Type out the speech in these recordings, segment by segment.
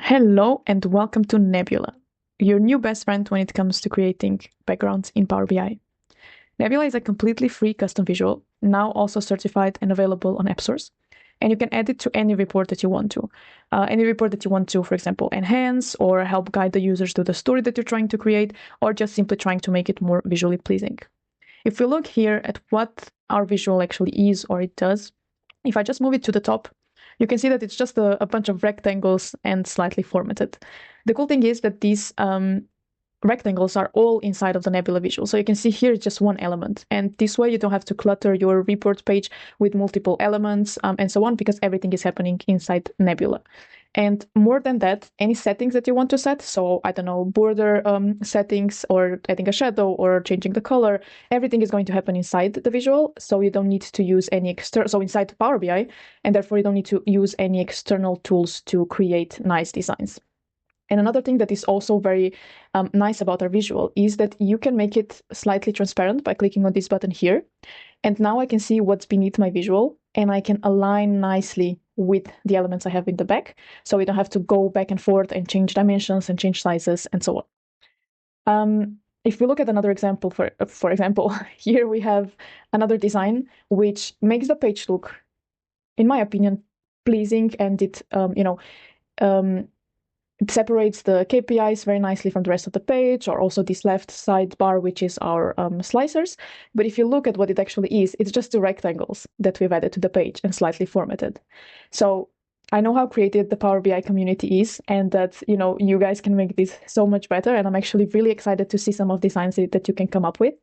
Hello and welcome to Nebula, your new best friend when it comes to creating backgrounds in Power BI. Nebula is a completely free custom visual, now also certified and available on App Stores, and you can add it to any report that you want to. For example, enhance or help guide the users to the story that you're trying to create, or just simply trying to make it more visually pleasing. If we look here at what our visual actually is or it does, if I just move it to the top, you can see that it's just a bunch of rectangles and slightly formatted. The cool thing is that these rectangles are all inside of the Nebula visual. So you can see here it's just one element. And this way you don't have to clutter your report page with multiple elements and so on, because everything is happening inside Nebula. And more than that, any settings that you want to set, so I don't know, border settings or adding a shadow or changing the color, everything is going to happen inside the visual. So you don't need to use any external, so inside Power BI, and therefore you don't need to use any external tools to create nice designs. And another thing that is also very nice about our visual is that you can make it slightly transparent by clicking on this button here. And now I can see what's beneath my visual, and I can align nicely with the elements I have in the back. So we don't have to go back and forth and change dimensions and change sizes and so on. If we look at another example, for example, here we have another design which makes the page look, in my opinion, pleasing, and it it separates the KPIs very nicely from the rest of the page, or also this left sidebar, which is our slicers. But if you look at what it actually is, it's just the rectangles that we've added to the page and slightly formatted. So I know how creative the Power BI community is, and that you guys can make this so much better. And I'm actually really excited to see some of the designs that you can come up with.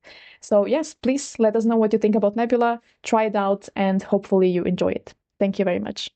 So yes, please let us know what you think about Nebula, try it out, and hopefully you enjoy it. Thank you very much.